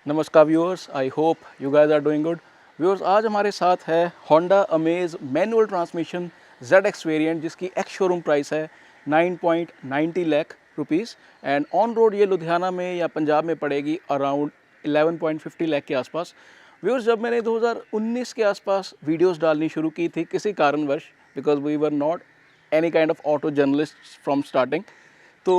नमस्कार viewers, I hope you guys are doing good. Viewers, आज हमारे साथ है Honda Amaze manual transmission ZX variant, जिसकी एक्स शोरूम प्राइस है 9.90 lakh rupees and on road ये लुधियाना में या पंजाब में पड़ेगी अराउंड 11.50 लाख के आसपास। व्यूअर्स, जब मैंने 2019 के आसपास वीडियोस डालनी शुरू की थी किसी कारणवश, because we were not any kind of auto journalist from starting, तो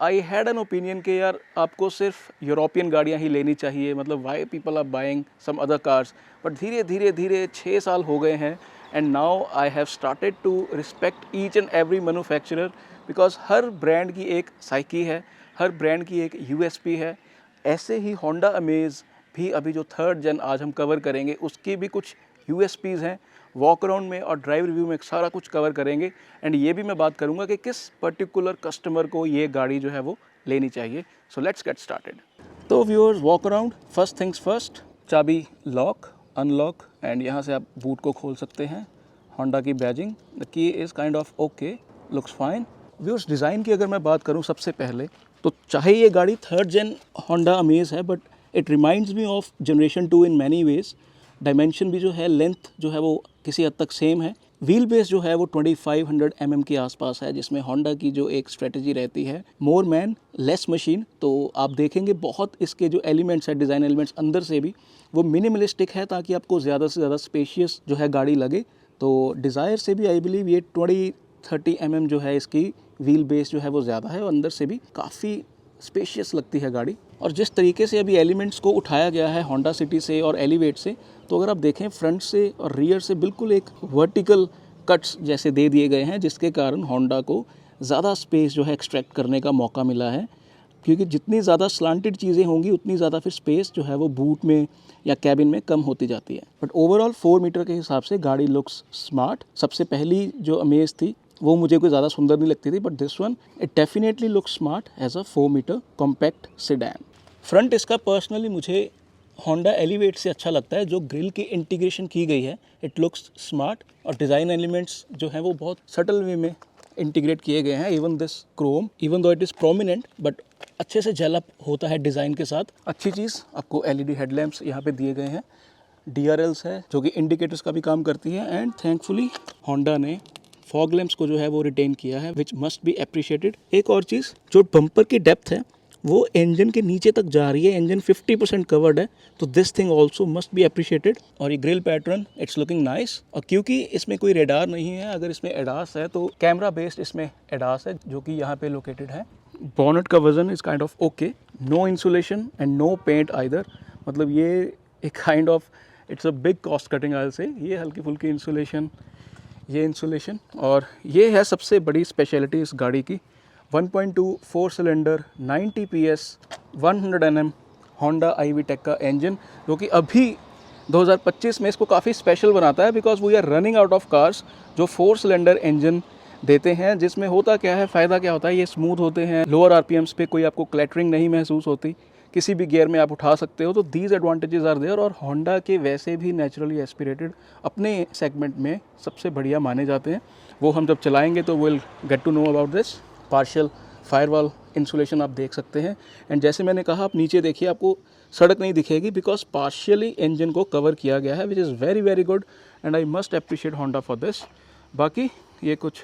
आई हैड एन ओपिनियन कि यार आपको सिर्फ यूरोपियन गाड़ियाँ ही लेनी चाहिए, मतलब why people are buying some other cars. But धीरे धीरे 6 साल हो गए हैं and now I have started to respect each and every manufacturer, because हर ब्रांड की एक साइकी है, हर ब्रांड की एक USP है। ऐसे ही होंडा अमेज भी अभी जो 3rd जेन आज हम कवर करेंगे उसकी भी कुछ USPs हैं। वॉक अराउंड में और ड्राइव रिव्यू में सारा कुछ कवर करेंगे एंड ये भी मैं बात करूंगा कि किस पर्टिकुलर कस्टमर को ये गाड़ी जो है वो लेनी चाहिए। So let's get started. तो viewers, walk around, first things first, चाबी लॉक अनलॉक एंड यहाँ से आप बूट को खोल सकते हैं। होंडा की badging, the key is kind of okay, looks fine. Viewers, design की अगर मैं बात करूँ सबसे पहले, तो चाहे ये गाड़ी 3rd जेन होंडा अमेज है but it reminds me of generation 2 in many ways. Dimension भी जो है, लेंथ जो है वो किसी हद तक सेम है। व्हील बेस जो है वो 2500 mm के आसपास है, जिसमें होंडा की जो एक स्ट्रेटजी रहती है मोर मैन लेस मशीन। तो आप देखेंगे बहुत इसके जो एलिमेंट्स है, डिज़ाइन एलिमेंट्स अंदर से भी वो मिनिमलिस्टिक है, ताकि आपको ज़्यादा से ज़्यादा स्पेशियस जो है गाड़ी लगे। तो डिज़ायर से भी आई बिलीव ये 20-30 mm जो है इसकी व्हील बेस जो है वो ज़्यादा है, और अंदर से भी काफ़ी स्पेशियस लगती है गाड़ी। और जिस तरीके से अभी एलिमेंट्स को उठाया गया है होंडा सिटी से और एलिवेट से, तो अगर आप देखें फ्रंट से और रियर से बिल्कुल एक वर्टिकल कट्स जैसे दे दिए गए हैं, जिसके कारण होंडा को ज़्यादा स्पेस जो है एक्सट्रैक्ट करने का मौका मिला है। क्योंकि जितनी ज़्यादा स्लांटेड चीज़ें होंगी उतनी ज़्यादा फिर स्पेस जो है वो बूट में या कैबिन में कम होती जाती है। बट ओवरऑल 4 मीटर के हिसाब से गाड़ी लुक्स स्मार्ट। सबसे पहली जो अमेज थी वो मुझे कोई ज़्यादा सुंदर नहीं लगती थी, but this one it definitely looks smart as a 4 metre compact sedan. Front इसका पर्सनली मुझे होंडा एलिवेट से अच्छा लगता है। जो ग्रिल की इंटीग्रेशन की गई है, इट लुक्स स्मार्ट, और डिज़ाइन एलिमेंट्स जो हैं वो बहुत सटल वे में इंटीग्रेट किए गए हैं। Even this Chrome, even though it is prominent, but अच्छे से जेल अप होता है डिज़ाइन के साथ। अच्छी चीज़, आपको LED हेडलैम्प्स यहाँ पे दिए गए हैं। DRLs है जो कि इंडिकेटर्स का भी काम करती है, एंड थैंकफुली होंडा ने फॉग लैंप्स को जो है वो रिटेन किया है, विच मस्ट बी अप्रिशिएटेड। एक और चीज़, जो बम्पर की डेप्थ है वो इंजन के नीचे तक जा रही है, इंजन 50% कवर्ड है, तो this thing also must be appreciated. और ये grill pattern, it's looking nice. और क्योंकि इसमें कोई रेडार नहीं है, अगर इसमें एडास है तो कैमरा बेस्ड इसमें एडास है, जो कि यहाँ पे लोकेटेड है। बॉनेट का वजन is kind of okay, no insulation and no paint either, मतलब ये एक kind of it's a big cost cutting आयल से। ये हल्की फुल्की इंसुलेशन, ये इंसुलेशन, और ये है सबसे बड़ी स्पेशलिटी इस गाड़ी की। 1.2 4 cylinder 90 PS 100 Nm Honda IV tech का इंजन, जो कि अभी 2025 में इसको काफ़ी स्पेशल बनाता है, because we are running out of cars जो 4 सिलेंडर इंजन देते हैं। जिसमें होता क्या है, फ़ायदा क्या होता है, ये स्मूथ होते हैं, लोअर RPMs पे कोई आपको क्लैटरिंग नहीं महसूस होती, किसी भी गियर में आप उठा सकते हो। तो दीज एडवांटेजेस आर देयर, और होंडा के वैसे भी नेचुरली एस्पिरेटेड अपने सेगमेंट में सबसे बढ़िया माने जाते हैं। वो हम जब चलाएंगे तो will get to know about this. Partial firewall insulation आप देख सकते हैं, एंड जैसे मैंने कहा, आप नीचे देखिए, आपको सड़क नहीं दिखेगी, बिकॉज पार्शियली इंजन को कवर किया गया है, which is very very good, and I must appreciate Honda for this. बाकी ये कुछ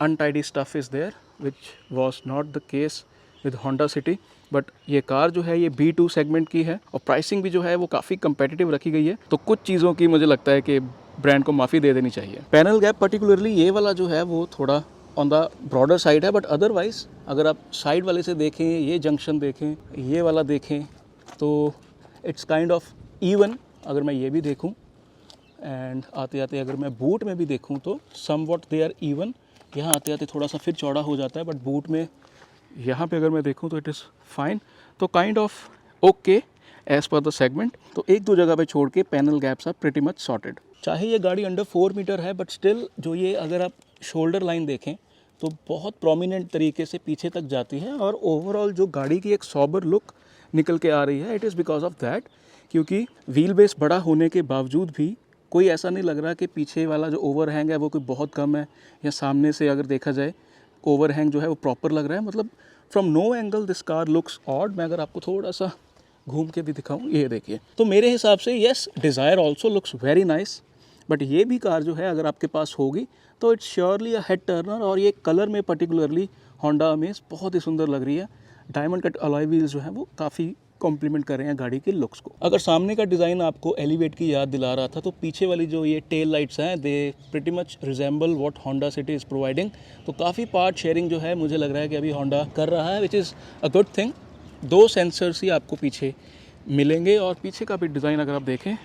untidy stuff is there which was not the case with Honda City, but ये कार जो है ये B2 सेगमेंट की है, और प्राइसिंग भी जो है वो काफ़ी कंपेटिटिव रखी गई है। तो कुछ चीज़ों की मुझे लगता है कि ब्रांड को माफ़ी दे देनी चाहिए। पैनल गैप पर्टिकुलरली ये वाला जो है वो थोड़ा ऑन द ब्रॉडर साइड है, बट अदरवाइज अगर आप साइड वाले से देखें, ये जंक्शन देखें, ये वाला देखें, तो इट्स काइंड ऑफ इवन। अगर मैं ये भी देखूं, एंड आते आते अगर मैं बूट में भी देखूं, तो समवॉट दे आर इवन यहाँ आते आते थोड़ा सा फिर चौड़ा हो जाता है, बट बूट में यहाँ पे अगर मैं देखूँ तो इट इज़ फाइन। तो kind of okay as per the segment. तो एक दो जगह पे छोड़ के panel gaps are pretty much sorted. चाहे ये गाड़ी अंडर 4 मीटर है, बट स्टिल जो ये अगर आप शोल्डर लाइन देखें तो बहुत प्रोमिनेंट तरीके से पीछे तक जाती है, और ओवरऑल जो गाड़ी की एक सॉबर लुक निकल के आ रही है, it is because of that, क्योंकि व्हील बेस बड़ा होने के बावजूद भी कोई ऐसा नहीं लग रहा कि पीछे वाला जो ओवरहैंग है वो कोई बहुत कम है, या सामने से अगर देखा जाए ओवरहैंग जो है वो प्रॉपर लग रहा है। मतलब from no angle this car looks odd. मैं अगर आपको थोड़ा सा घूम के भी दिखाऊं, ये देखिए, तो मेरे हिसाब से yes, desire also looks very nice, but ये भी कार जो है अगर आपके पास होगी तो it's surely a head Turner. और ये कलर में पर्टिकुलरली होंडा अमेज बहुत ही सुंदर लग रही है। डायमंड कट अलॉय व्हील्स जो है वो काफ़ी कॉम्प्लीमेंट कर रहे हैं गाड़ी के लुक्स को। अगर सामने का डिज़ाइन आपको एलिवेट की याद दिला रहा था, तो पीछे वाली जो ये टेल लाइट्स हैं they pretty much resemble what Honda City is providing. तो काफ़ी पार्ट शेयरिंग जो है मुझे लग रहा है कि अभी होंडा कर रहा है, which is a good thing. 2 sensors ही आपको पीछे मिलेंगे, और पीछे का भी डिज़ाइन अगर आप देखें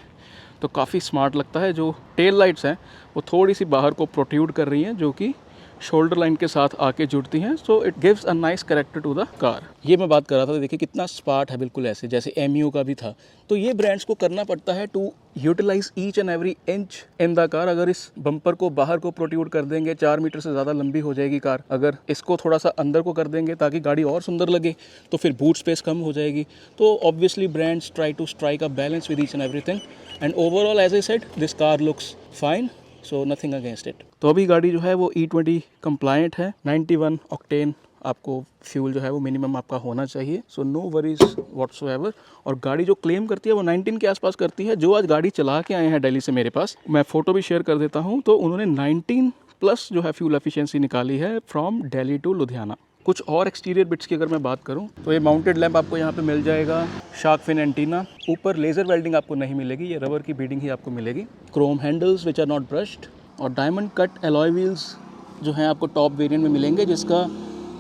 तो काफ़ी स्मार्ट लगता है। जो टेल लाइट्स हैं वो थोड़ी सी बाहर को प्रोट्रूड कर रही हैं, जो कि शोल्डर लाइन के साथ आके जुड़ती हैं, so it gives a nice character to the car. ये मैं बात कर रहा था, देखिए कितना स्पार्ट है, बिल्कुल ऐसे जैसे एमयू का भी था। तो ये ब्रांड्स को करना पड़ता है to utilise each and every inch in the car. अगर इस बम्पर को बाहर को प्रोट्रूड कर देंगे, 4 मीटर से ज़्यादा लंबी हो जाएगी कार। अगर इसको थोड़ा सा अंदर को कर देंगे ताकि गाड़ी और सुंदर लगे, तो फिर बूट स्पेस कम हो जाएगी। तो obviously brands try to strike a balance with each and everything, and overall as I said this car looks fine, so nothing against it. तो अभी गाड़ी जो है वो E20 कंप्लायंट है। 91 ऑक्टेन आपको फ्यूल जो है वो मिनिमम आपका होना चाहिए, सो नो वरीज व्हाटसोएवर। और गाड़ी जो क्लेम करती है वो 19 के आसपास करती है। जो आज गाड़ी चला के आए हैं दिल्ली से मेरे पास, मैं फ़ोटो भी शेयर कर देता हूँ, तो उन्होंने 19 प्लस जो है फ्यूल एफिशिएंसी निकाली है फ्रॉम दिल्ली टू लुधियाना। कुछ और एक्सटीरियर बिट्स की अगर मैं बात करूं तो ये माउंटेड लैंप आपको यहाँ पे मिल जाएगा, शार्क फिन एंटीना, ऊपर लेज़र वेल्डिंग आपको नहीं मिलेगी, ये रबर की बीडिंग ही आपको मिलेगी, chrome handles which are not brushed, और डायमंड कट एलॉय व्हील्स जो हैं आपको टॉप वेरिएंट में मिलेंगे, जिसका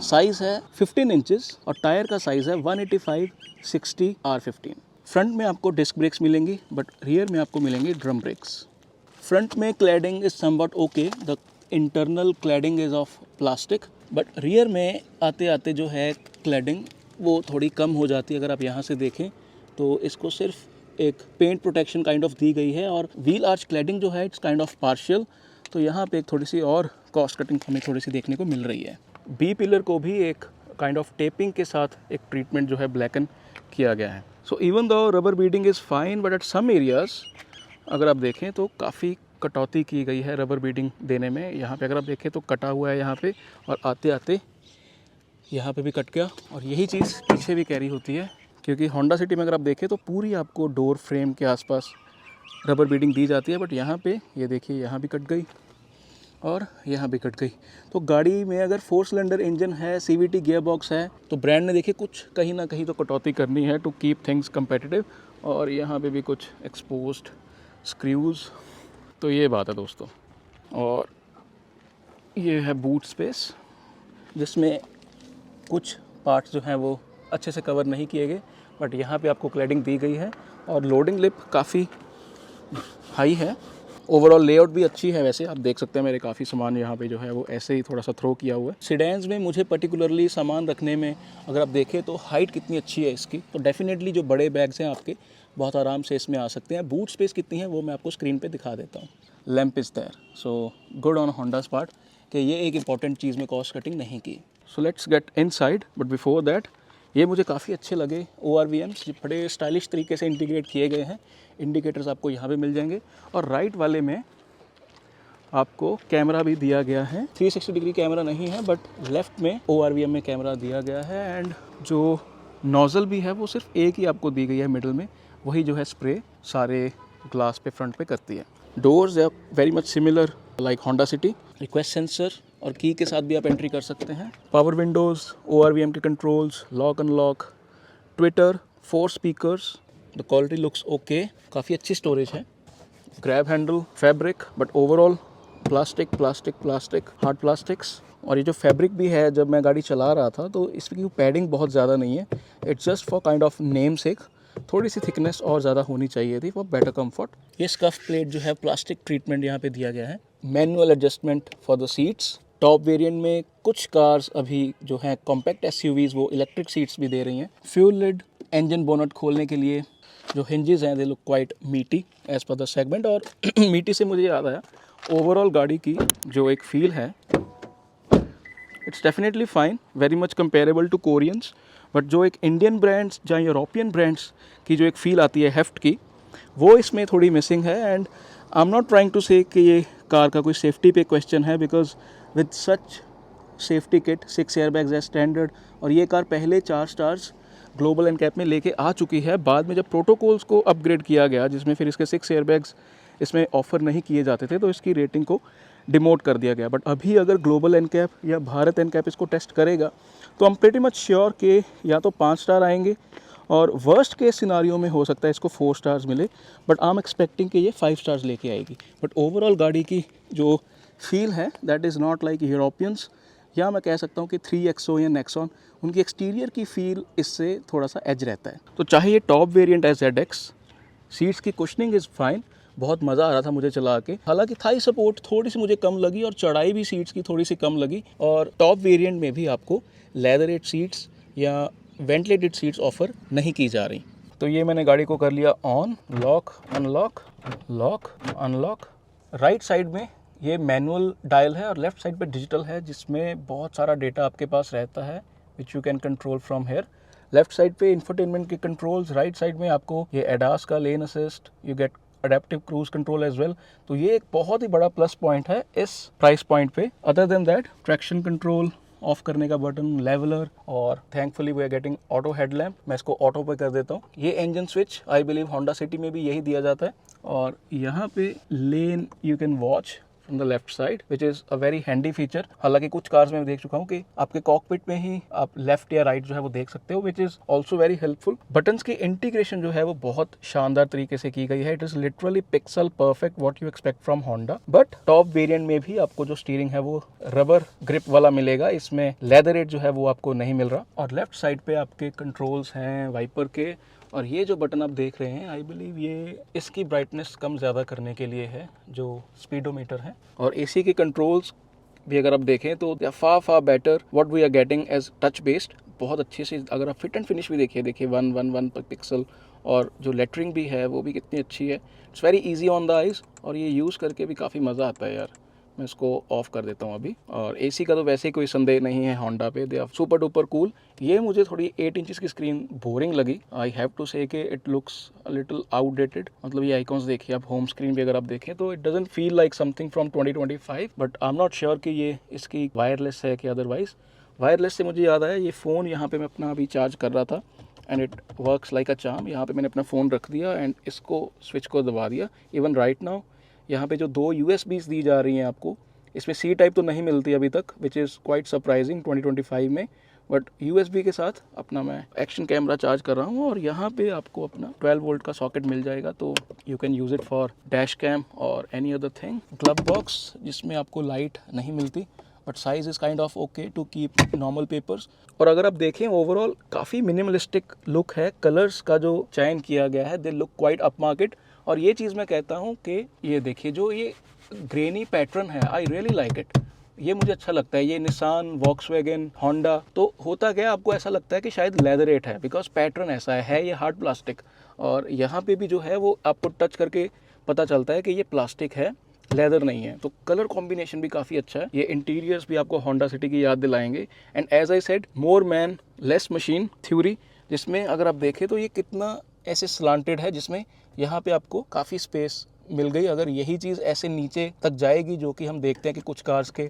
साइज़ है 15 इंचेस और टायर का साइज़ है 185/60 R15। फ्रंट में आपको डिस्क ब्रेक्स मिलेंगी, बट रियर में आपको मिलेंगे ड्रम ब्रेक्स। फ्रंट में cladding is somewhat okay, the internal cladding is of plastic, but rear में आते आते जो है क्लैडिंग वो थोड़ी कम हो जाती है। अगर आप यहाँ से देखें तो इसको सिर्फ एक पेंट प्रोटेक्शन काइंड ऑफ दी गई है, और व्हील आर्च क्लैडिंग जो है इट्स काइंड ऑफ पार्शियल। तो यहाँ पे एक थोड़ी सी और कॉस्ट कटिंग हमें थोड़ी सी देखने को मिल रही है। बी पिलर को भी एक काइंड ऑफ टेपिंग के साथ एक ट्रीटमेंट जो है ब्लैकन किया गया है। So even though rubber beading is fine, but at some areas अगर आप देखें तो काफ़ी कटौती की गई है रबर बीडिंग देने में। यहाँ पे अगर आप देखें तो कटा हुआ है यहाँ पे, और आते आते यहाँ पे भी कट गया। और यही चीज़ पीछे भी कैरी होती है, क्योंकि होंडा सिटी में अगर आप देखें तो पूरी आपको डोर फ्रेम के आसपास रबर बीडिंग दी जाती है, बट यहाँ पे ये देखिए यहाँ भी कट गई और यहाँ भी कट गई। तो गाड़ी में अगर 4 सिलेंडर इंजन है, CVT गियर बॉक्स है, तो ब्रांड ने देखिए कुछ कहीं ना कहीं तो कटौती करनी है टू कीप थिंग्स कंपेटिटिव। और यहाँ पे भी कुछ एक्सपोज्ड स्क्रूज़, तो ये बात है दोस्तों। और ये है बूट स्पेस, जिसमें कुछ पार्ट्स जो हैं वो अच्छे से कवर नहीं किए गए, बट यहाँ पे आपको क्लैडिंग दी गई है, और लोडिंग लिप काफ़ी हाई है। ओवरऑल लेआउट भी अच्छी है। वैसे आप देख सकते हैं मेरे काफ़ी सामान यहाँ पे जो है वो ऐसे ही थोड़ा सा थ्रो किया हुआ है। सिडेंस में मुझे पर्टिकुलरली सामान रखने में अगर आप देखें तो हाइट कितनी अच्छी है इसकी, तो डेफिनेटली जो बड़े बैग्स हैं आपके बहुत आराम से इसमें आ सकते हैं। बूट स्पेस कितनी है वो मैं आपको स्क्रीन पे दिखा देता हूँ। Lamp is there, so good on Honda's part कि ये एक इंपॉर्टेंट चीज़ में कॉस्ट कटिंग नहीं की। सो let's get inside, but before that ये मुझे काफ़ी अच्छे लगे। ORVMs बड़े स्टाइलिश तरीके से इंटीग्रेट किए गए हैं। इंडिकेटर्स आपको यहाँ पे मिल जाएंगे, और राइट वाले में आपको कैमरा भी दिया गया है। 360 डिग्री कैमरा नहीं है, बट लेफ़्ट में ORVM में कैमरा दिया गया है। एंड जो नोज़ल भी है वो सिर्फ एक ही आपको दी गई है मिडल में, वही जो है स्प्रे सारे ग्लास पे फ्रंट पे करती है। Doors are very much similar like Honda City. Request sensor और की के साथ भी आप एंट्री कर सकते हैं। पावर विंडोज़, ORVM के controls, lock unlock, Twitter, 4 speakers. The quality looks okay, काफ़ी अच्छी स्टोरेज है। Grab handle fabric, but overall plastic hard plastics. और ये जो फैब्रिक भी है, जब मैं गाड़ी चला रहा था तो इसकी पैडिंग बहुत ज़्यादा नहीं है। It's just for kind of name सेक। थोड़ी सी थिकनेस और ज़्यादा होनी चाहिए थी फॉर बेटर कंफर्ट। ये स्कफ प्लेट जो है प्लास्टिक ट्रीटमेंट यहाँ पे दिया गया है। Manual adjustment for the seats. Top variant में कुछ कार्स अभी जो हैं कॉम्पैक्ट एसयूवीज वो इलेक्ट्रिक सीट्स भी दे रही हैं। फ्यूल लिड, इंजन बोनट खोलने के लिए जो हिंजेस हैं दे लुक क्वाइट मीटी एज पर द सेगमेंट। और मीटी से मुझे याद आया, ओवरऑल गाड़ी की जो एक फील है it's definitely fine, very much comparable to Koreans, but जो एक इंडियन ब्रांड्स या यूरोपियन ब्रांड्स की जो एक फील आती है हेफ्ट की, वो इसमें थोड़ी मिसिंग है। And I am not trying to say कि ये कार का कोई सेफ्टी पे क्वेश्चन है, because with such safety kit 6 airbags है स्टैंडर्ड, और ये कार पहले 4 स्टार्स ग्लोबल एनकैप में लेके आ चुकी है। बाद में जब प्रोटोकॉल्स को अपग्रेड किया गया, जिसमें फिर इसके 6 एयरबैग्स इसमें ऑफर नहीं किए जाते थे, तो इसकी रेटिंग को डिमोट कर दिया गया। बट अभी अगर ग्लोबल एनकैप या भारत एनकैप इसको टेस्ट करेगा तो हम प्रेटी मच श्योर कि या तो 5 स्टार आएंगे, और वर्स्ट केस सिनारियो में हो सकता है इसको 4 स्टार्स मिले, बट आई एम एक्सपेक्टिंग कि ये 5 स्टार्स लेके आएगी। बट ओवरऑल गाड़ी की जो फील है that is not like Europeans, या मैं कह सकता हूँ कि 3XO या नेक्सॉन, उनकी एक्सटीरियर की फील इससे थोड़ा सा एज रहता है। तो चाहे ये टॉप वेरिएंट है ZX, सीट्स की कुशनिंग इज़ फाइन, बहुत मज़ा आ रहा था मुझे चला के। हालांकि थाई सपोर्ट थोड़ी सी मुझे कम लगी और चढ़ाई भी सीट्स की थोड़ी सी कम लगी। और टॉप वेरिएंट में भी आपको लेदरेट सीट्स या वेंटिलेटेड सीट्स ऑफर नहीं की जा रही। तो ये मैंने गाड़ी को कर लिया on, lock unlock, lock unlock. Right side में ये मैनुअल डायल है और लेफ्ट साइड पे डिजिटल है, जिसमें बहुत सारा डेटा आपके पास रहता है which you can control from here. Left side पे इंफोटेनमेंट के कंट्रोल्स, राइट साइड में आपको ये एडास का lane assist, you get adaptive cruise control as well. तो ये एक बहुत ही बड़ा प्लस पॉइंट है इस प्राइस पॉइंट पे। Other than that, traction control, off करने का बटन, लेवलर, और thankfully we are getting auto headlamp. मैं इसको ऑटो पे कर देता हूँ। ये engine switch I believe Honda City में भी यही दिया जाता है। और यहाँ पे lane you can watch from the left side, which is a very handy feature. हालांकि कुछ कार्स में देख चुका हूँ कि आपके कॉकपिट में ही आप लेफ्ट या राइट जो है वो देख सकते हो, which is also very helpful. Buttons की इंटीग्रेशन जो है वो बहुत शानदार तरीके से की गई है। It is literally pixel perfect what you expect from Honda. But top variant में भी आपको जो स्टीयरिंग है वो रबर ग्रिप वाला मिलेगा, इसमें लेदरेट जो है वो आपको नहीं मिल रहा। और लेफ्ट साइड पे आपके कंट्रोल्स हैं वाइपर के, और ये जो बटन आप देख रहे हैं आई बिलीव ये इसकी ब्राइटनेस कम ज़्यादा करने के लिए है, जो स्पीडोमीटर है। और एसी के कंट्रोल्स भी अगर आप देखें तो they are far better what we are getting as touch based. बहुत अच्छे से, अगर आप फिट एंड फिनिश भी देखिए 111 पिक्सल, और जो लेटरिंग भी है वो भी कितनी अच्छी है। It's very easy on the eyes, और ये यूज़ करके भी काफ़ी मज़ा आता है यार। मैं इसको ऑफ कर देता हूँ अभी। और एसी का तो वैसे ही कोई संदेह नहीं है होंडा पे, they are super duper cool. ये मुझे थोड़ी 8 इंचेस की स्क्रीन बोरिंग लगी, आई हैव टू से कि it looks a little outdated. मतलब ये आइकॉन्स देखिए आप, होम स्क्रीन भी अगर आप देखें तो it doesn't feel like something from 2025। But I am not sure कि ये इसकी वायरलेस है कि अदरवाइज। वायरलेस से मुझे याद आया, ये फ़ोन यहाँ पे मैं अपना अभी चार्ज कर रहा था and it works like a charm. यहाँ पे मैंने अपना फ़ोन रख दिया एंड इसको स्विच को दबा दिया। इवन राइट नाउ यहाँ पे जो 2 USBs दी जा रही हैं आपको, इसमें C टाइप तो नहीं मिलती अभी तक, विच इज़ क्वाइट सरप्राइजिंग 2025 में। बट USB के साथ अपना मैं एक्शन कैमरा चार्ज कर रहा हूँ, और यहाँ पे आपको अपना 12 वोल्ट का सॉकेट मिल जाएगा, तो you can use it for dash cam और any other thing. Glove box जिसमें आपको लाइट नहीं मिलती, but size is kind of okay to keep normal papers. और अगर आप देखें ओवरऑल काफ़ी मिनिमलिस्टिक लुक है। कलर्स का जो चयन किया गया है they look quite up market. और ये चीज़ मैं कहता हूँ कि ये देखिए जो ये ग्रेनी पैटर्न है, आई रियली लाइक इट। ये मुझे अच्छा लगता है। ये निसान, वॉक्सवैगन, होंडा, तो होता क्या आपको ऐसा लगता है कि शायद लेदरेट है, बिकॉज पैटर्न ऐसा है। ये हार्ड प्लास्टिक, और यहाँ पे भी जो है वो आपको टच करके पता चलता है कि ये प्लास्टिक है, लेदर नहीं है। तो कलर कॉम्बिनेशन भी काफ़ी अच्छा है। ये इंटीरियर्स भी आपको होंडा सिटी की याद दिलाएंगे। And as I said, more man less machine theory, जिसमें अगर आप देखें तो ये कितना ऐसे स्लांटेड है, जिसमें यहाँ पे आपको काफ़ी स्पेस मिल गई। अगर यही चीज़ ऐसे नीचे तक जाएगी, जो कि हम देखते हैं कि कुछ कार्स के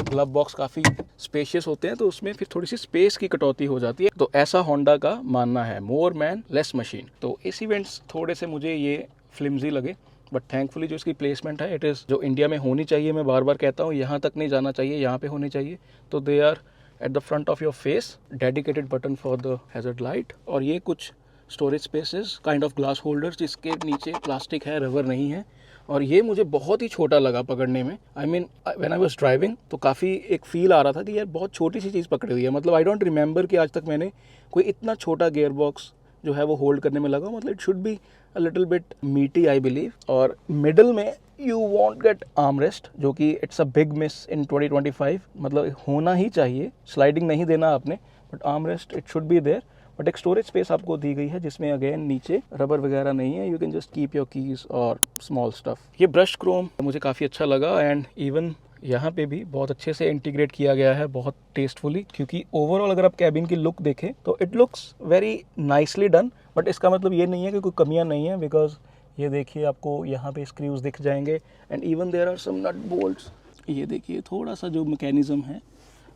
ग्लव बॉक्स काफ़ी स्पेशियस होते हैं, तो उसमें फिर थोड़ी सी स्पेस की कटौती हो जाती है। तो ऐसा होंडा का मानना है, मोर मैन लेस मशीन। तो इस इवेंट्स थोड़े से मुझे ये फ्लिम्जी लगे, बट थैंकफुली जो इसकी प्लेसमेंट है इट इज़ जो इंडिया में होनी चाहिए। मैं बार बार कहता हूँ यहाँ तक नहीं जाना चाहिए, यहाँ पे होनी चाहिए। तो they are at the front of your face, dedicated button for the hazard light, और ये कुछ storage spaces, kind of glass holders जिसके नीचे प्लास्टिक है, रबर नहीं है। और ये मुझे बहुत ही छोटा लगा पकड़ने में। I mean when I was driving तो काफ़ी एक फील आ रहा था कि यार बहुत छोटी सी चीज़ पकड़ी हुई है। मतलब आई डोंट रिमेंबर कि आज तक मैंने कोई इतना छोटा गियर बॉक्स जो है वो होल्ड करने में लगा। मतलब it should be a little bit meaty I believe. और मिडल में you won't get arm rest, जो कि it's a big miss in 2025, मतलब होना ही चाहिए, स्लाइडिंग नहीं देना आपने, but arm rest it should be there. But एक स्टोरेज स्पेस आपको दी गई है जिसमें अगेन नीचे रबर वगैरह नहीं है, you can just keep your keys और स्मॉल स्टफ। ये ब्रश क्रोम मुझे काफ़ी अच्छा लगा, एंड इवन यहाँ पे भी बहुत अच्छे से इंटीग्रेट किया गया है, बहुत टेस्टफुली, क्योंकि ओवरऑल अगर आप कैबिन की लुक देखें तो it looks very nicely done. But इसका मतलब ये नहीं है कि कोई कमियां नहीं है, बिकॉज ये देखिए आपको यहाँ पे स्क्रूज दिख जाएंगे, and even there are some nut bolts. ये देखिए थोड़ा सा जो मैकेनिज्म है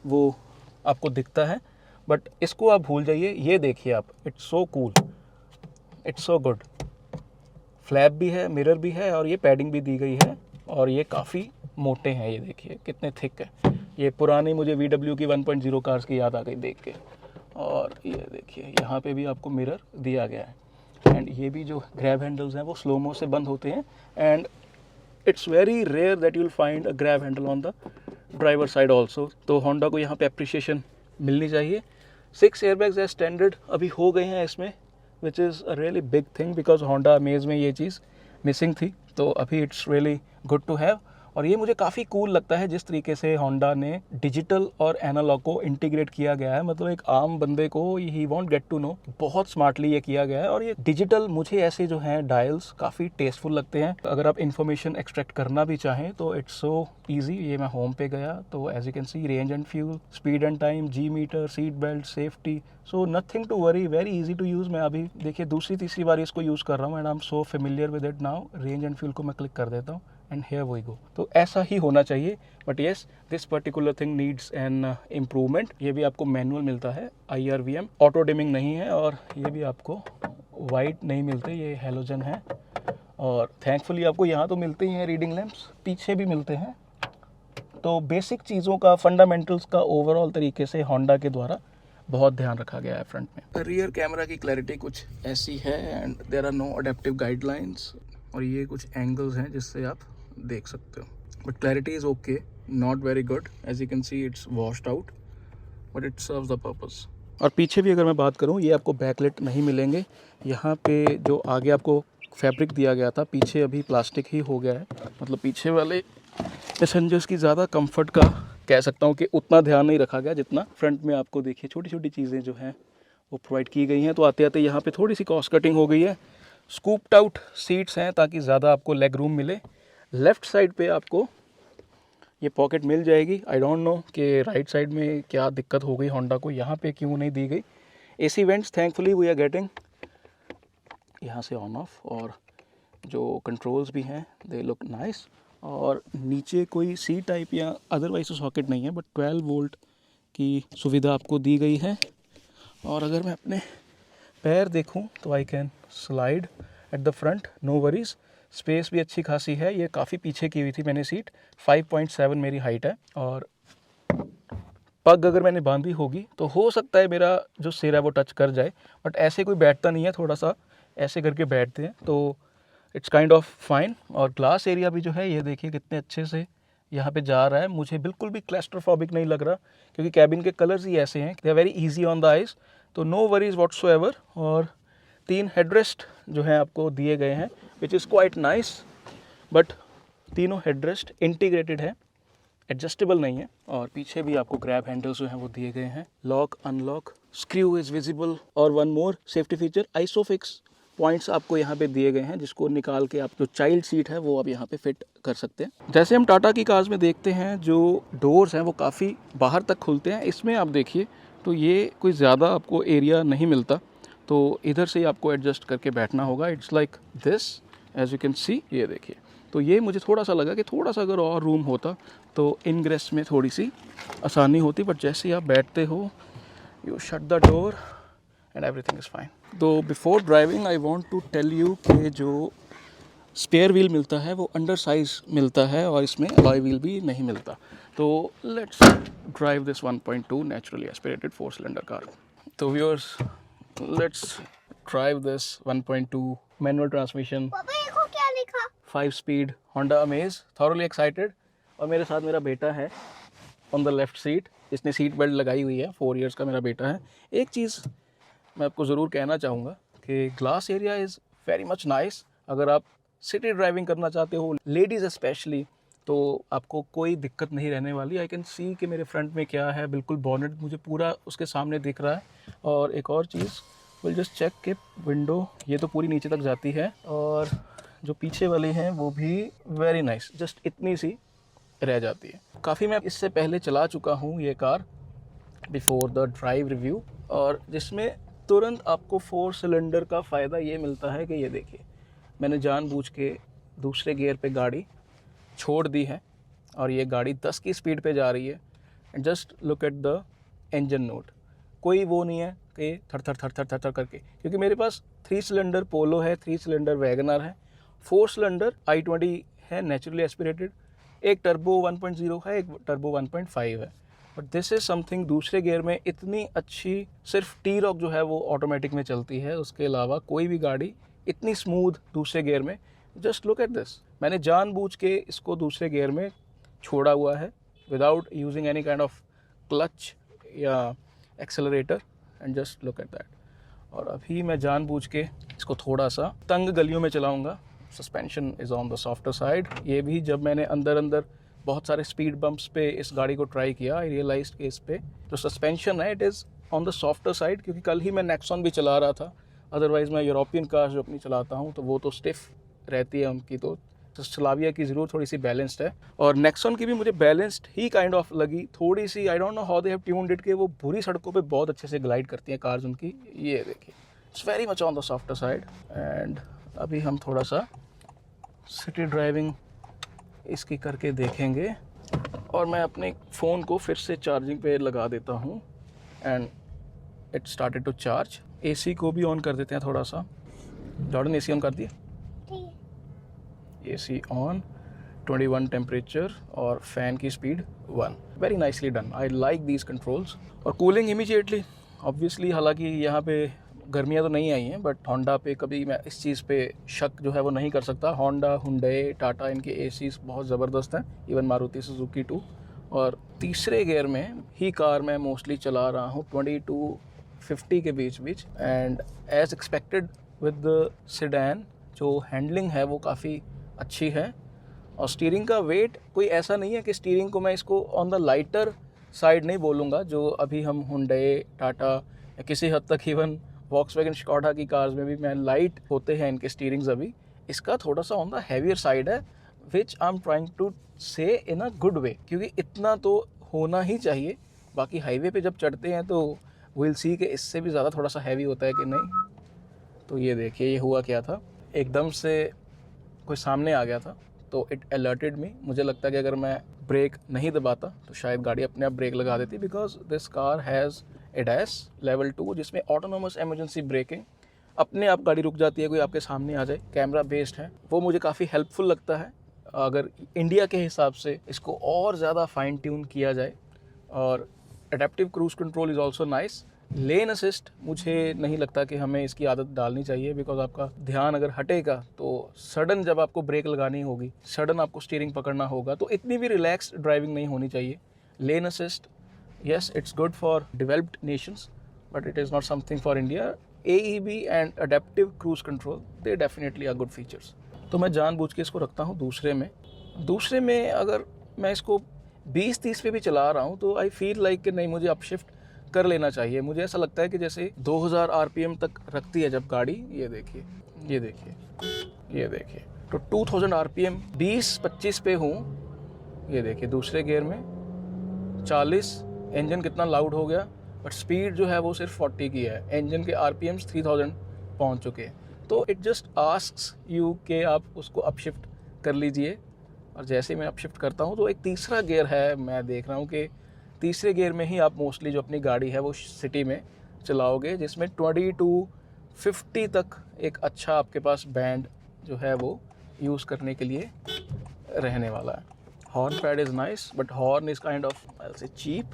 वो आपको दिखता है, बट इसको आप भूल जाइए। ये देखिए आप, it's so cool, it's so good. Flap भी है, मिरर भी है, और ये पैडिंग भी दी गई है, और ये काफ़ी मोटे हैं, ये देखिए कितने थिक है। ये पुरानी मुझे VW की 1.0 कार्स की याद आ गई देख के। और ये देखिए यहाँ पे भी आपको मिरर दिया गया है, एंड ये भी जो ग्रैब हैंडल्स हैं वो स्लोमो से बंद होते हैं, and it's very rare that you'll find a grab handle on the driver side also. तो होंडा को यहाँ पे अप्रिशिएशन मिलनी चाहिए। 6 एयरबैग्स एज स्टैंडर्ड अभी हो गए हैं इसमें, which is a really big thing, because Honda Amaze में ये चीज़ मिसिंग थी, तो अभी it's really good to have. और ये मुझे काफ़ी कूल लगता है जिस तरीके से होंडा ने डिजिटल और एनालॉग को इंटीग्रेट किया गया है। मतलब एक आम बंदे को ही वॉन्ट गेट टू नो, बहुत स्मार्टली ये किया गया है। और ये डिजिटल, मुझे ऐसे जो हैं डायल्स काफ़ी टेस्टफुल लगते हैं। अगर आप इन्फॉर्मेशन एक्सट्रैक्ट करना भी चाहें तो इट्स सो ईजी। ये मैं होम पे गया तो as you can see range and fuel, speed and time, G meter, seat belt, safety, so nothing to worry, very easy to use. मैं अभी देखिए दूसरी तीसरी बार इसको यूज़ कर रहा हूँ, and I am so familiar with it now. Range and fuel को मैं क्लिक कर देता हूँ, एंड हियर वी गो। तो ऐसा ही होना चाहिए, but yes this particular thing needs an improvement. ये भी आपको मैनुअल मिलता है, IRVM, ऑटो डिमिंग नहीं है, और ये भी आपको वाइट नहीं मिलते, ये हेलोजन है। और थैंकफुली आपको यहाँ तो मिलते ही हैं रीडिंग लैंप्स, पीछे भी मिलते हैं। तो बेसिक चीज़ों का, फंडामेंटल्स का ओवरऑल तरीके से होंडा के द्वारा बहुत ध्यान रखा गया है फ्रंट में। रियर कैमरा की क्लैरिटी कुछ ऐसी है, and there are no adaptive guidelines, और ये कुछ एंगल्स हैं जिससे आप देख सकते हो, but clarity is okay, not very good. As you can see it's washed out, but it serves the purpose. और पीछे भी अगर मैं बात करूँ, ये आपको बैकलाइट नहीं मिलेंगे। यहाँ पे जो आगे आपको फैब्रिक दिया गया था, पीछे अभी प्लास्टिक ही हो गया है। मतलब पीछे वाले पैसेंजर्स की ज़्यादा कंफर्ट का कह सकता हूँ कि उतना ध्यान नहीं रखा गया जितना फ्रंट में। आपको देखिए छोटी छोटी चीज़ें जो हैं वो प्रोवाइड की गई हैं। तो आते आते यहाँ पे थोड़ी सी कॉस्ट कटिंग हो गई है। स्कूप्ड आउट सीट्स हैं ताकि ज़्यादा आपको लेग रूम मिले। लेफ़्ट साइड पे आपको ये पॉकेट मिल जाएगी। आई डोंट नो कि राइट साइड में क्या दिक्कत हो गई होंडा को, यहाँ पे क्यों नहीं दी गई। AC vents thankfully we are getting यहाँ से ऑन ऑफ, और जो कंट्रोल्स भी हैं दे लुक नाइस। और नीचे कोई C टाइप या अदरवाइज सॉकेट नहीं है, बट 12 वोल्ट की सुविधा आपको दी गई है। और अगर मैं अपने पैर देखूं तो I can slide at the front, no worries. Space भी अच्छी खासी है। ये काफ़ी पीछे की हुई थी मैंने सीट, 5.7 मेरी हाइट है, और पग अगर मैंने बांधी होगी तो हो सकता है मेरा जो सिर है वो टच कर जाए, बट ऐसे कोई बैठता नहीं है, थोड़ा सा ऐसे करके बैठते हैं, तो इट्स काइंड ऑफ फाइन। और ग्लास एरिया भी जो है ये देखिए कितने अच्छे से यहाँ पे जा रहा है। मुझे बिल्कुल भी क्लैस्ट्रोफोबिक नहीं लग रहा, क्योंकि कैबिन के कलर्स ही ऐसे हैं, they are very easy on the eyes, तो नो वरीज व्हाटसोएवर। और 3 हेडरेस्ट जो हैं आपको दिए गए हैं, which is quite nice, but तीनों हेडरेस्ट इंटीग्रेटेड है, एडजस्टेबल नहीं है। और पीछे भी आपको ग्रैब हैंडल्स जो हैं वो दिए गए हैं, lock unlock, screw is visible. और one more safety feature, isofix points आपको यहाँ पे दिए गए हैं, जिसको निकाल के आप जो चाइल्ड सीट है वो आप यहाँ पे फिट कर सकते हैं। जैसे हम टाटा की कार्स में देखते हैं जो डोर्स हैं वो काफ़ी बाहर तक खुलते हैं, इसमें आप देखिए तो ये कोई ज़्यादा आपको एरिया नहीं मिलता, तो इधर से ही आपको एडजस्ट करके बैठना होगा। It's like this, as you can see. ये देखिए, तो ये मुझे थोड़ा सा लगा कि थोड़ा सा अगर और रूम होता तो इनग्रेस में थोड़ी सी आसानी होती, बट जैसे ही आप बैठते हो you shut the door and everything is fine. तो before driving I want to tell you कि जो स्पेयर व्हील मिलता है वो अंडर साइज मिलता है, और इसमें अलॉय व्हील भी नहीं मिलता। तो let's drive this 1.2 naturally aspirated 4 cylinder car. तो viewers, let's drive this 1.2 manual transmission 5 speed Honda Amaze, thoroughly excited. और मेरे साथ मेरा बेटा है ऑन द लेफ्ट सीट, इसने सीट बेल्ट लगाई हुई है, 4 इयर्स का मेरा बेटा है। एक चीज़ मैं आपको ज़रूर कहना चाहूँगा कि glass area is very much nice. अगर आप सिटी ड्राइविंग करना चाहते हो, लेडीज़ स्पेशली, तो आपको कोई दिक्कत नहीं रहने वाली। आई कैन सी कि मेरे फ्रंट में क्या है, बिल्कुल बॉनेट मुझे पूरा उसके सामने दिख रहा है। और एक और चीज़, विल जस्ट चेक कि विंडो ये तो पूरी नीचे तक जाती है, और जो पीछे वाली हैं वो भी वेरी नाइस, जस्ट इतनी सी रह जाती है। काफ़ी मैं इससे पहले चला चुका हूँ ये car, before the drive review, और जिसमें तुरंत आपको 4 सिलेंडर का फ़ायदा ये मिलता है कि ये देखिए, मैंने जानबूझ के दूसरे गियर पे गाड़ी छोड़ दी है और ये गाड़ी 10 की स्पीड पे जा रही है। And just look at the engine note, कोई वो नहीं है कि थर थर थर थर थर थर करके, क्योंकि मेरे पास 3 सिलेंडर पोलो है, 3 सिलेंडर वैगनर है, 4 सिलेंडर i20 है नेचुरली एस्पिरेटेड, एक टर्बो 1.0 है, एक टर्बो 1.5 है। बट दिस इज़ समथिंग, दूसरे गियर में इतनी अच्छी, सिर्फ T-Roc जो है वो ऑटोमेटिक में चलती है, उसके अलावा कोई भी गाड़ी इतनी स्मूथ दूसरे गियर में। जस्ट लुक एट दिस, मैंने जानबूझ के इसको दूसरे गियर में छोड़ा हुआ है without using any kind of clutch या accelerator, and just look at that. और अभी मैं जानबूझ के इसको थोड़ा सा तंग गलियों में चलाऊंगा। Suspension is on the softer side. ये भी जब मैंने अंदर बहुत सारे स्पीड बम्प्स पे इस गाड़ी को ट्राई किया, आई रियलाइज्ड कि इस पे जो सस्पेंशन है it is on the softer side, क्योंकि कल ही मैं नेक्सॉन भी चला रहा था। अदरवाइज़ मैं यूरोपियन कार जो अपनी चलाता हूँ तो वो तो स्टिफ रहती है उनकी, तो स्लाविया की ज़रूर थोड़ी सी बैलेंस्ड है, और नेक्सॉन की भी मुझे बैलेंस्ड ही काइंड ऑफ लगी थोड़ी सी। I don't know how they have tuned it कि वो बुरी सड़कों पे बहुत अच्छे से ग्लाइड करती हैं कार्स उनकी। ये देखिए, it's very much on the softer side. And अभी हम थोड़ा सा सिटी ड्राइविंग इसकी करके देखेंगे, और मैं अपने फ़ोन को फिर से चार्जिंग पे लगा देता हूँ, and it started to charge. AC को भी ऑन कर देते हैं थोड़ा सा। जॉर्डन एसी ऑन कर दिया, एसी ऑन, 21 टेम्परेचर और फैन की speed 1। Very nicely done, I like these controls. और कूलिंग इमीडिएटली, ऑब्वियसली, हालांकि यहाँ पे गर्मियाँ तो नहीं आई हैं, बट होंडा पे कभी मैं इस चीज़ पे शक जो है वो नहीं कर सकता। होंडा, हुंडई, टाटा, इनके एसीज बहुत ज़बरदस्त हैं, इवन मारुति सुजुकी 2। और तीसरे गियर में ही कार मैं मोस्टली चला रहा हूँ 20 to 50 के बीच, and as expected with the sedan जो हैंडलिंग है वो काफ़ी अच्छी है। और स्टीयरिंग का वेट कोई ऐसा नहीं है कि स्टीयरिंग को मैं इसको ऑन द लाइटर साइड नहीं बोलूँगा, जो अभी हम हुंडई, टाटा या किसी हद तक इवन वॉक्सवैगन, स्कॉडा की कार्स में भी मैं लाइट होते हैं इनके स्टीयरिंग्स। अभी इसका थोड़ा सा ऑन द हैवियर साइड है, विच आई एम ट्राइंग टू से इन अ गुड वे, क्योंकि इतना तो होना ही चाहिए। बाकी हाईवे पे जब चढ़ते हैं तो विल सी कि इससे भी ज़्यादा थोड़ा सा हैवी होता है कि नहीं। तो ये देखिए, ये हुआ क्या था, एकदम से कोई सामने आ गया था तो इट अलर्टेड मी। मुझे लगता है कि अगर मैं ब्रेक नहीं दबाता तो शायद गाड़ी अपने आप ब्रेक लगा देती, because this car has ADAS level 2, जिसमें ऑटोनोमस इमरजेंसी ब्रेकिंग, अपने आप गाड़ी रुक जाती है, कोई आपके सामने आ जाए। कैमरा बेस्ड है, वो मुझे काफ़ी हेल्पफुल लगता है। अगर इंडिया के हिसाब से इसको और ज़्यादा फाइन ट्यून किया जाए। और adaptive cruise control is also nice. Lane assist मुझे नहीं लगता कि हमें इसकी आदत डालनी चाहिए, बिकॉज आपका ध्यान अगर हटेगा तो सडन जब आपको ब्रेक लगानी होगी, सडन आपको स्टीयरिंग पकड़ना होगा, तो इतनी भी रिलैक्स्ड ड्राइविंग नहीं होनी चाहिए। लेन assist, yes, it's good for developed nations, but it is not something for India. AEB and adaptive cruise control, they definitely are good features. तो मैं जानबूझ के इसको रखता हूँ दूसरे में अगर मैं इसको 20-30 पे भी चला रहा हूँ तो आई फील लाइक कि नहीं, मुझे अपशिफ्ट कर लेना चाहिए। मुझे ऐसा लगता है कि जैसे 2000 RPM तक रखती है जब गाड़ी, ये देखिए, ये देखिए, ये देखिए, तो 2000 RPM 20-25 पे हूँ। ये देखिए, दूसरे गियर में 40, इंजन कितना लाउड हो गया, बट स्पीड जो है वो सिर्फ 40 की है। इंजन के RPMs 3000 पहुंच चुके हैं। तो इट जस्ट आस्क्स यू कि आप उसको अपशिफ्ट कर लीजिए। और जैसे मैं अपशिफ्ट करता हूं तो एक तीसरा गियर है, मैं देख रहा हूं कि तीसरे गियर में ही आप मोस्टली जो अपनी गाड़ी है वो सिटी में चलाओगे, जिसमें 20 to 50 तक एक अच्छा आपके पास बैंड जो है वो यूज़ करने के लिए रहने वाला है। Horn pad is nice, but horn is kind of, I'll say, cheap.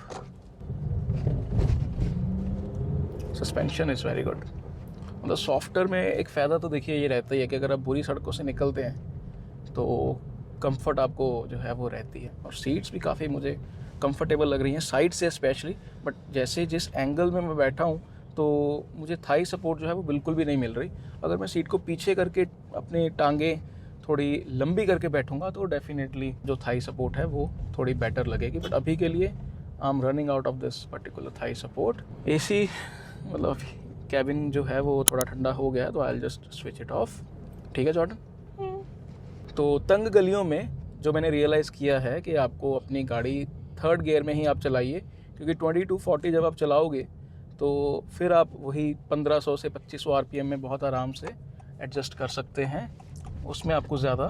Suspension is very good. मतलब सॉफ्टवेयर में एक फ़ायदा तो देखिए ये रहता ही है कि अगर आप बुरी सड़कों से निकलते हैं तो कंफर्ट आपको जो है वो रहती है। और सीट्स भी काफ़ी मुझे कंफर्टेबल लग रही हैं, साइड से स्पेशली। बट जैसे जिस एंगल में मैं बैठा हूँ तो मुझे थाई सपोर्ट जो है वो बिल्कुल भी नहीं मिल रही। अगर मैं सीट को पीछे करके अपनी टांगें थोड़ी लंबी करके बैठूंगा तो डेफिनेटली जो थाई सपोर्ट है वो थोड़ी बेटर लगेगी, बट अभी के लिए I am running out of this particular Thai support. AC मतलब कैबिन जो है वो थोड़ा ठंडा हो गया तो I will just switch it of. ठीक है जॉर्डन? तो तंग गलियों में जो मैंने रियलाइज़ किया है कि आपको अपनी गाड़ी थर्ड गियर में ही आप चलाइए, क्योंकि 20 to 40 जब आप चलाओगे तो फिर आप वही 1500 से 2500 आरपीएम में बहुत आराम से एडजस्ट कर सकते हैं, उसमें आपको ज़्यादा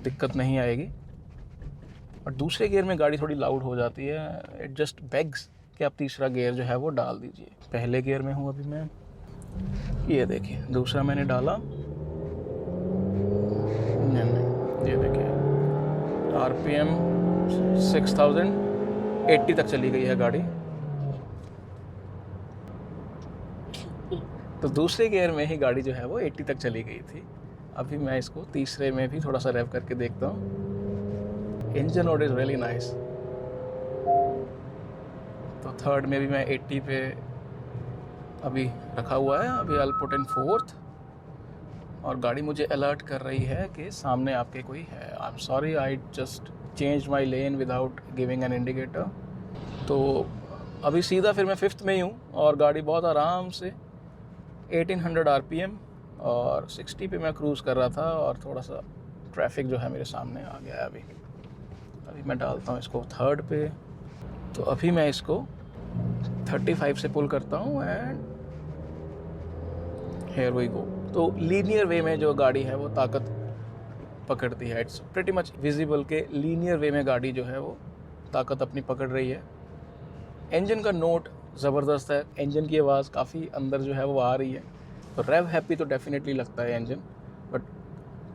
दिक्कत नहीं आएगी। और दूसरे गियर में गाड़ी थोड़ी लाउड हो जाती है, इट जस्ट बेग्स कि आप तीसरा गियर जो है वो डाल दीजिए। पहले गियर में हूँ अभी मैं, ये देखिए दूसरा मैंने डाला, नहीं ये देखिए आरपीएम 6080 तक चली गई है गाड़ी। तो दूसरे गियर में ही गाड़ी जो है वो 80 तक चली गई थी। अभी मैं इसको तीसरे में भी थोड़ा सा रेव करके देखता हूँ। Engine note is really nice. तो थर्ड में भी मैं 80 पे अभी रखा हुआ है। अभी आई पुट इन फोर्थ और गाड़ी मुझे अलर्ट कर रही है कि सामने आपके कोई है। I am sorry, I just change my lane without giving an indicator. तो अभी सीधा फिर मैं फिफ्थ में ही हूँ और गाड़ी बहुत आराम से 1800 आरपीएम और 60 पे मैं क्रूज़ कर रहा था और थोड़ा सा ट्रैफिक जो है मेरे सामने आ गया है। अभी मैं डालता हूँ इसको थर्ड पे। तो अभी मैं इसको 35 से पुल करता हूँ एंड हियर वी गो। तो लीनियर वे में जो गाड़ी है वो ताकत पकड़ती है। इट्स प्रीटी मच विजिबल के लीनियर वे में गाड़ी जो है वो ताकत अपनी पकड़ रही है। इंजन का नोट ज़बरदस्त है, इंजन की आवाज़ काफ़ी अंदर जो है वो आ रही है। तो रेव हैप्पी तो डेफिनेटली लगता है इंजन, बट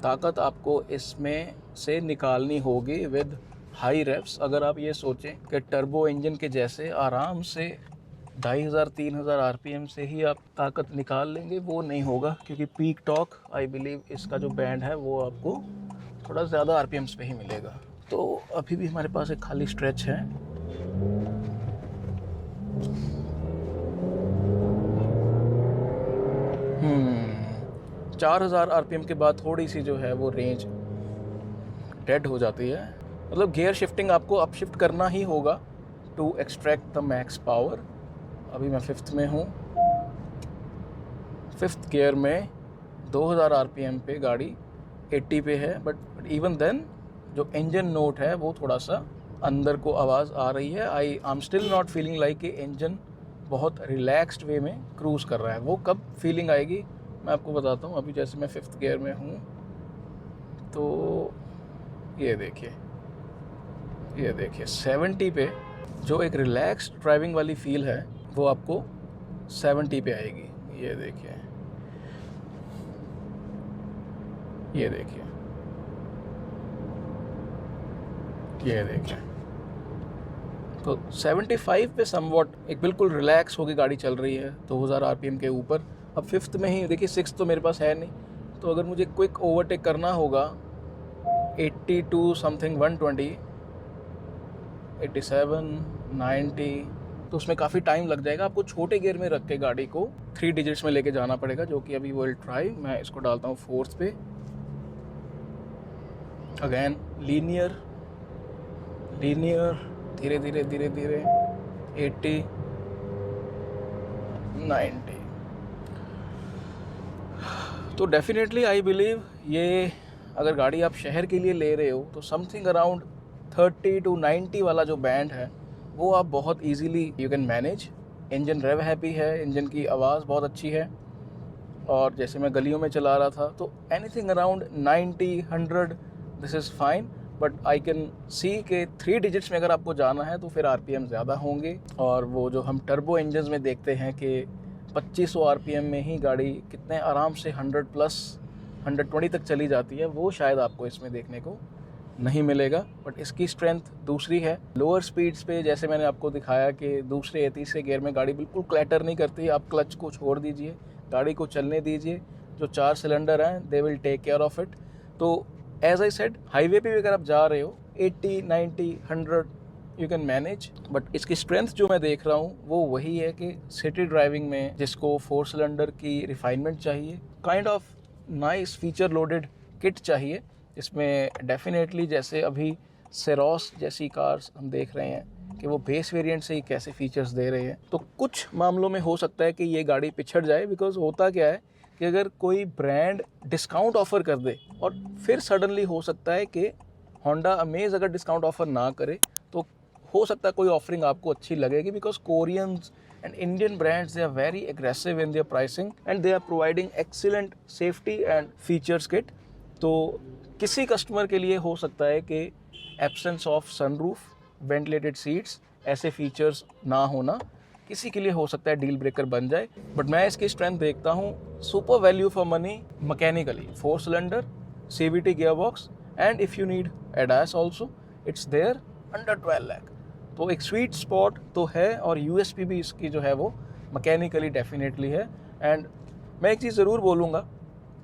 ताकत आपको इसमें से निकालनी होगी विद हाई रेव्स। अगर आप ये सोचें कि टर्बो इंजन के जैसे आराम से 2500-3000 आरपीएम से ही आप ताकत निकाल लेंगे, वो नहीं होगा, क्योंकि पीक टॉर्क आई बिलीव इसका जो बैंड है वो आपको थोड़ा ज़्यादा आरपीएम्स पे ही मिलेगा। तो अभी भी हमारे पास एक खाली स्ट्रेच है। 4000 आरपीएम के बाद थोड़ी सी जो है वो रेंज डेड हो जाती है। मतलब गियर शिफ्टिंग आपको अप शिफ्ट करना ही होगा to extract the max power. अभी मैं फिफ्थ में हूँ। फिफ्थ गियर में 2000 आरपीएम पे गाड़ी 80 पे है, बट इवन देन जो इंजन नोट है वो थोड़ा सा अंदर को आवाज़ आ रही है। I am still not feeling like कि इंजन बहुत रिलैक्स्ड वे में क्रूज़ कर रहा है। वो कब फीलिंग आएगी मैं आपको बताता हूँ। अभी जैसे मैं फिफ्थ गियर में हूँ तो ये देखिए 70 पे जो एक रिलैक्स्ड ड्राइविंग वाली फील है वो आपको 70 पे आएगी। ये देखिए तो 75 पे समवॉट एक बिल्कुल रिलैक्स होकर गाड़ी चल रही है 2000 आरपीएम के ऊपर। अब फिफ्थ में ही देखिए, सिक्स तो मेरे पास है नहीं, तो अगर मुझे क्विक ओवरटेक करना होगा 82 समथिंग 120 87 90 तो उसमें काफ़ी टाइम लग जाएगा। आपको छोटे गियर में रख के गाड़ी को 3 डिजिट्स में लेके जाना पड़ेगा, जो कि अभी विल ट्राई। मैं इसको डालता हूँ फोर्थ पे। अगेन लीनियर धीरे धीरे 80 90। तो डेफिनेटली आई बिलीव ये अगर गाड़ी आप शहर के लिए ले रहे हो तो समथिंग अराउंड 30 to 90 वाला जो बैंड है वो आप बहुत easily you can manage. Engine rev happy है, इंजन की आवाज़ बहुत अच्छी है, और जैसे मैं गलियों में चला रहा था तो anything around 90 100 this is fine. But I can see के 3 डिजिट्स में अगर आपको जाना है तो फिर आरपीएम ज़्यादा होंगे। और वो जो हम टर्बो इंजन्स में देखते हैं कि 2500 आरपीएम में ही गाड़ी कितने आराम से 100 प्लस 120 तक चली जाती है, वो शायद आपको इसमें देखने को नहीं मिलेगा। बट इसकी स्ट्रेंथ दूसरी है। लोअर स्पीड्स पे जैसे मैंने आपको दिखाया कि दूसरे या तीसरे गियर में गाड़ी बिल्कुल क्लैटर नहीं करती। आप क्लच को छोड़ दीजिए, गाड़ी को चलने दीजिए, जो 4 सिलेंडर हैं they will take care of it. तो एज आई सेड, हाईवे पे भी अगर आप जा रहे हो 80 90 100 यू कैन मैनेज। बट इसकी स्ट्रेंथ जो मैं देख रहा हूँ वो वही है कि सिटी ड्राइविंग में जिसको 4 सिलेंडर की रिफाइनमेंट चाहिए, kind of nice feature loaded kit चाहिए, इसमें डेफिनेटली जैसे अभी सेरोस जैसी कार्स हम देख रहे हैं कि वो बेस वेरिएंट से ही कैसे फीचर्स दे रहे हैं, तो कुछ मामलों में हो सकता है कि ये गाड़ी पिछड़ जाए। बिकॉज होता क्या है कि अगर कोई ब्रांड डिस्काउंट ऑफर कर दे और फिर सडनली हो सकता है कि होंडा अमेज अगर डिस्काउंट ऑफर ना करे तो हो सकता है कोई ऑफरिंग आपको अच्छी लगेगी। Because Koreans and Indian brands, they are very aggressive in their pricing and they are providing excellent safety and features kit. तो किसी कस्टमर के लिए हो सकता है कि absence of sunroof, ventilated seats, ऐसे फीचर्स ना होना किसी के लिए हो सकता है डील ब्रेकर बन जाए। बट मैं इसकी स्ट्रेंथ देखता हूँ super value for money mechanically, 4 cylinder CVT gearbox and if you need ADAS also it's there under 12 lakh. तो एक स्वीट स्पॉट तो है और USP भी इसकी जो है वो मैकेनिकली डेफिनेटली है। एंड मैं एक चीज़ ज़रूर बोलूँगा,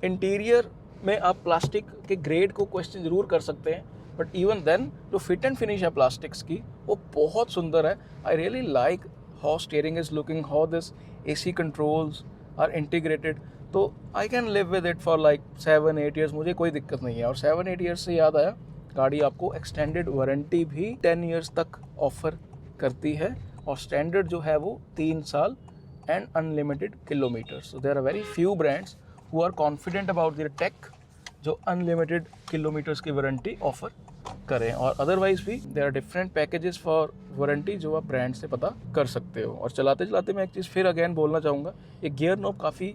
इंटीरियर में आप प्लास्टिक के ग्रेड को क्वेश्चन ज़रूर कर सकते हैं, बट इवन देन जो फिट एंड फिनिश है प्लास्टिक्स की वो बहुत सुंदर है। I really like how steering is looking, how this AC controls are integrated. तो I can live with it for like 7-8 years, मुझे कोई दिक्कत नहीं है। और 7-8 ईयर्स से याद आया, गाड़ी आपको एक्सटेंडेड वारंटी भी 10 ईयर्स तक ऑफर करती है और स्टैंडर्ड जो है वो 3 साल and unlimited kilometre. So there are very few brands who are confident about their tech जो अनलिमिटेड किलोमीटर्स की वारंटी ऑफर करें। और अदरवाइज भी there are different packages for warranty जो आप ब्रांड से पता कर सकते हो। और चलाते चलाते मैं एक चीज़ फिर अगेन बोलना चाहूँगा, ये गियर नॉब काफ़ी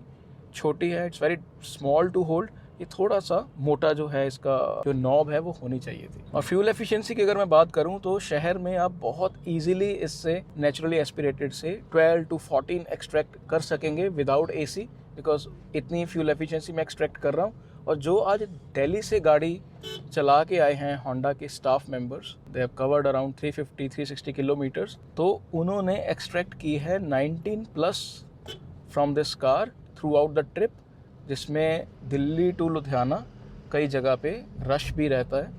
छोटी है, it's very small to hold. ये थोड़ा सा मोटा जो है इसका जो नॉब है वो होनी चाहिए थी। और फ्यूल एफिशिएंसी की अगर मैं बात करूं तो शहर में आप बहुत इजीली इससे नेचुरली एस्पिरेटेड से 12 to 14 एक्सट्रैक्ट कर सकेंगे विदाउट AC, बिकॉज इतनी फ्यूल एफिशिएंसी मैं एक्सट्रैक्ट कर रहा हूं। और जो आज दिल्ली से गाड़ी चला के आए हैं होंडा के staff members, they have covered around 350-360 kilometres, तो उन्होंने एक्सट्रैक्ट की है 19+ from this car through out the trip, जिसमें दिल्ली टू लुधियाना कई जगह पे रश भी रहता है।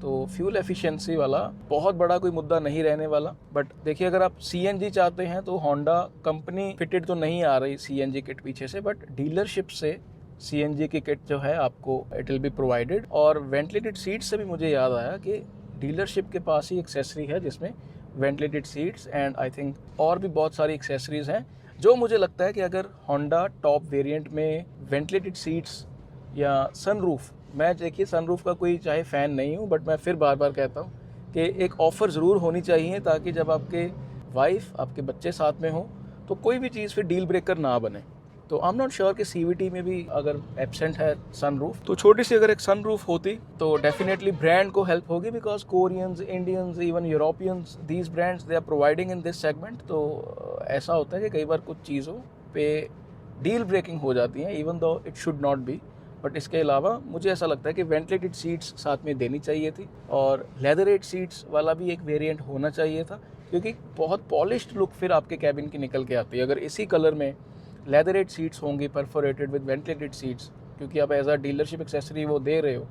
तो फ्यूल एफिशिएंसी वाला बहुत बड़ा कोई मुद्दा नहीं रहने वाला। बट देखिए, अगर आप CNG चाहते हैं तो होंडा कंपनी फिटेड तो नहीं आ रही CNG किट पीछे से, बट डीलरशिप से CNG की किट जो है आपको इट विल बी प्रोवाइडेड। और वेंटिलेटेड सीट्स से भी मुझे याद आया कि डीलरशिप के पास ही एक्सेसरी है जिसमें ventilated seats and I think और भी बहुत सारी एक्सेसरीज हैं, जो मुझे लगता है कि अगर होंडा टॉप वेरिएंट में वेंटिलेटेड सीट्स या सनरूफ, मैं देखिए सनरूफ का कोई चाहे फ़ैन नहीं हूँ, बट मैं फिर बार बार कहता हूँ कि एक ऑफ़र ज़रूर होनी चाहिए ताकि जब आपके वाइफ, आपके बच्चे साथ में हो तो कोई भी चीज़ फिर डील ब्रेकर ना बने। तो आई एम नॉट श्योर कि CVT में भी अगर एब्सेंट है सनरूफ, तो छोटी सी अगर एक सनरूफ होती तो डेफिनेटली ब्रांड को हेल्प होगी। Because Koreans, Indians, even Europeans, these brands they are providing in this segment. तो ऐसा होता है कि कई बार कुछ चीज़ों पे डील ब्रेकिंग हो जाती है, even though it should not be. But इसके अलावा मुझे ऐसा लगता है कि वेंटिलेटेड सीट्स साथ में देनी चाहिए थी और लेदरेट सीट्स वाला भी एक वेरिएंट होना चाहिए था, क्योंकि बहुत पॉलिश्ड लुक फिर आपके कैबिन की निकल के आती है अगर इसी कलर में लेदरेट सीट्स होंगी परफोरेटेड विद वेंटिलेटेड सीट्स, क्योंकि आप एज अ डीलरशिप एक्सेसरी वो दे रहे हो।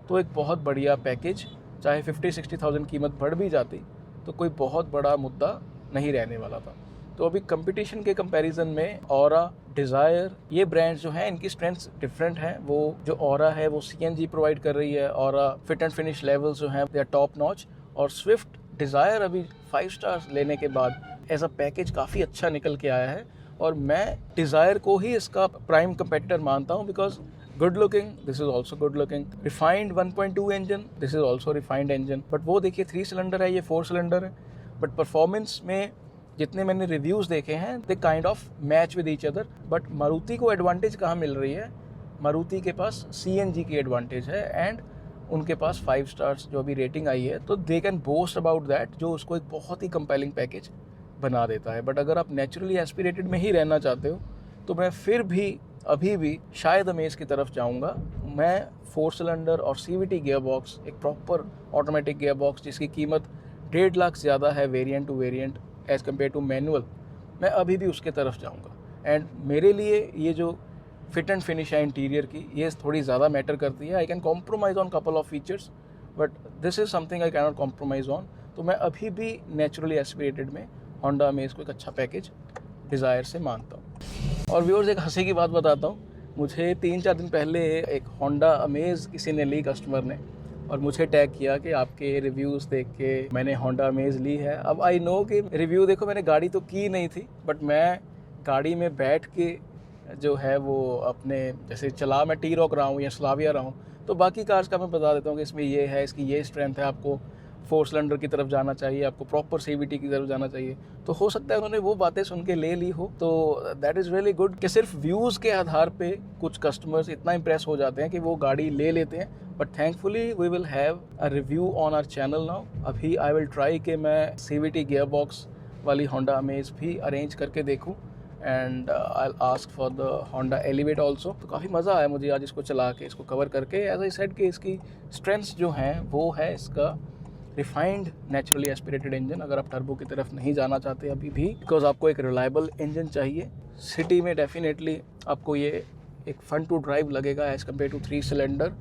तो एक बहुत बढ़िया पैकेज, चाहे 50-60,000 कीमत बढ़ भी जाती तो कोई बहुत बड़ा मुद्दा नहीं रहने वाला था। तो अभी कंपटीशन के कंपैरिजन में ऑरा, डिज़ायर, ये ब्रांड्स जो हैं इनकी स्ट्रेंथ्स डिफरेंट हैं। वो जो ऑरा है वो CNG प्रोवाइड कर रही है, aura fit and finish levels जो हैं दे आर टॉप नॉच। और स्विफ्ट डिज़ायर अभी 5 स्टार्स लेने के बाद एज अ पैकेज काफ़ी अच्छा निकल के आया है और मैं डिज़ायर को ही इसका प्राइम कंपेटिटर मानता हूँ। Because good looking, this is also good looking, refined 1.2 engine, this is also refined engine. But वो देखिए 3 सिलेंडर है, ये 4 सिलेंडर है। बट परफॉर्मेंस में जितने मैंने रिव्यूज़ देखे हैं they kind of match with each other. But Maruti को एडवांटेज कहाँ मिल रही है, मारुति के पास CNG की एडवांटेज है एंड उनके पास 5 स्टार्स जो अभी रेटिंग आई है, तो they can boast about that, जो उसको एक बहुत ही कंपेलिंग पैकेज बना देता है। बट अगर आप नेचुरली एस्पिरेटेड में ही रहना चाहते हो तो मैं फिर भी अभी भी शायद अमेज की तरफ जाऊंगा। मैं 4 सिलेंडर और CVT गियर बॉक्स, एक प्रॉपर ऑटोमेटिक गियर बॉक्स जिसकी कीमत 1.5 लाख ज़्यादा है variant to variant as compared to manual, मैं अभी भी उसके तरफ जाऊंगा। एंड मेरे लिए ये जो फिट एंड फिनिश है इंटीरियर की, ये थोड़ी ज़्यादा मैटर करती है। I can compromise on couple of features but this is something I can not compromise on. तो मैं अभी भी नेचुरली एस्पिरेटेड में होंडा अमेज को एक अच्छा पैकेज डिज़ायर से मानता हूँ। और व्यूअर्स, एक हंसी की बात बताता हूँ, मुझे 3-4 दिन पहले एक होंडा अमेज किसी ने ली, कस्टमर ने, और मुझे टैग किया कि आपके रिव्यूज़ देख के मैंने होंडा अमेज ली है। अब आई नो कि रिव्यू देखो, मैंने गाड़ी तो की नहीं थी, बट मैं गाड़ी में बैठ के जो है वो अपने जैसे चला मैं टी रॉक रहा हूँ या स्लाविया रहा हूँ, तो बाकी कार्स का मैं बता देता हूँ कि इसमें ये है, इसकी ये स्ट्रेंथ है, आपको 4 सिलेंडर की तरफ जाना चाहिए, आपको प्रॉपर CVT की तरफ जाना चाहिए। तो हो सकता है उन्होंने वो बातें सुन के ले ली हो, तो दैट इज़ रियली गुड कि सिर्फ व्यूज़ के आधार पे कुछ कस्टमर्स इतना इंप्रेस हो जाते हैं कि वो गाड़ी ले लेते हैं। But thankfully we will have a review on our channel now. अभी आई विल ट्राई कि मैं CVT गियर बॉक्स वाली होंडा अमेज भी अरेंज करके देखूँ, and I ask for the Honda Elevate also. तो काफ़ी मज़ा आया मुझे आज इसको चला के, इसको कवर करके। एज आई सेड कि इसकी स्ट्रेंथ्स जो हैं वो है इसका रिफाइंड नेचुरली एस्पिरेटेड इंजन। अगर आप टर्बो की तरफ नहीं जाना चाहते अभी भी, बिकॉज आपको एक रिलायबल इंजन चाहिए, सिटी में डेफिनेटली आपको ये एक फन टू ड्राइव लगेगा as compared to 3 cylinder.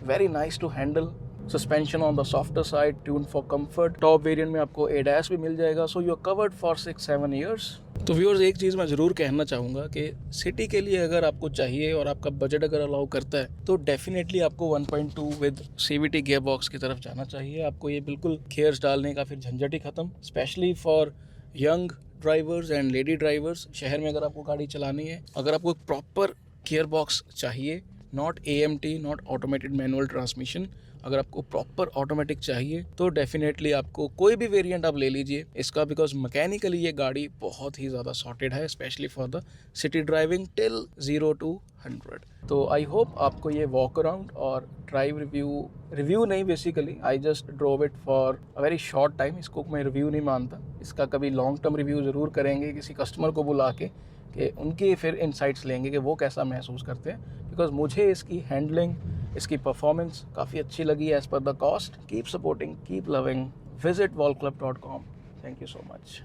Very nice to handle, suspension on the softer side, tune for comfort. Top variant में आपको ADAS भी मिल जाएगा, so you are covered for 6-7 years. तो व्यूअर्स, एक चीज़ मैं ज़रूर कहना चाहूँगा कि सिटी के लिए अगर आपको चाहिए और आपका बजट अगर अलाउ करता है, तो डेफिनेटली आपको 1.2 विद CVT गियर बॉक्स की तरफ जाना चाहिए। आपको ये बिल्कुल गियर्स डालने का फिर झंझट ही ख़त्म, specially for young drivers and lady drivers. शहर में अगर आपको गाड़ी चलानी है, अगर आपको एक प्रॉपर गियर बॉक्स चाहिए, not AMT, not automated manual transmission, अगर आपको प्रॉपर ऑटोमेटिक चाहिए तो डेफिनेटली आपको कोई भी वेरिएंट आप ले लीजिए इसका, बिकॉज मैकेनिकली ये गाड़ी बहुत ही ज़्यादा सॉर्टेड है, specially for the city driving till 0 to 100। तो आई होप आपको ये वॉक अराउंड और ड्राइव रिव्यू नहीं, basically I just drove it for a very short time. इसको मैं रिव्यू नहीं मानता, इसका कभी लॉन्ग टर्म रिव्यू ज़रूर करेंगे किसी कस्टमर को बुला के, कि उनके फिर इनसाइट्स लेंगे कि वो कैसा महसूस करते हैं। बिकॉज मुझे इसकी हैंडलिंग, इसकी परफॉर्मेंस काफ़ी अच्छी लगी as per the cost. Keep supporting, keep loving, visit wallclub.com। Thank you so much.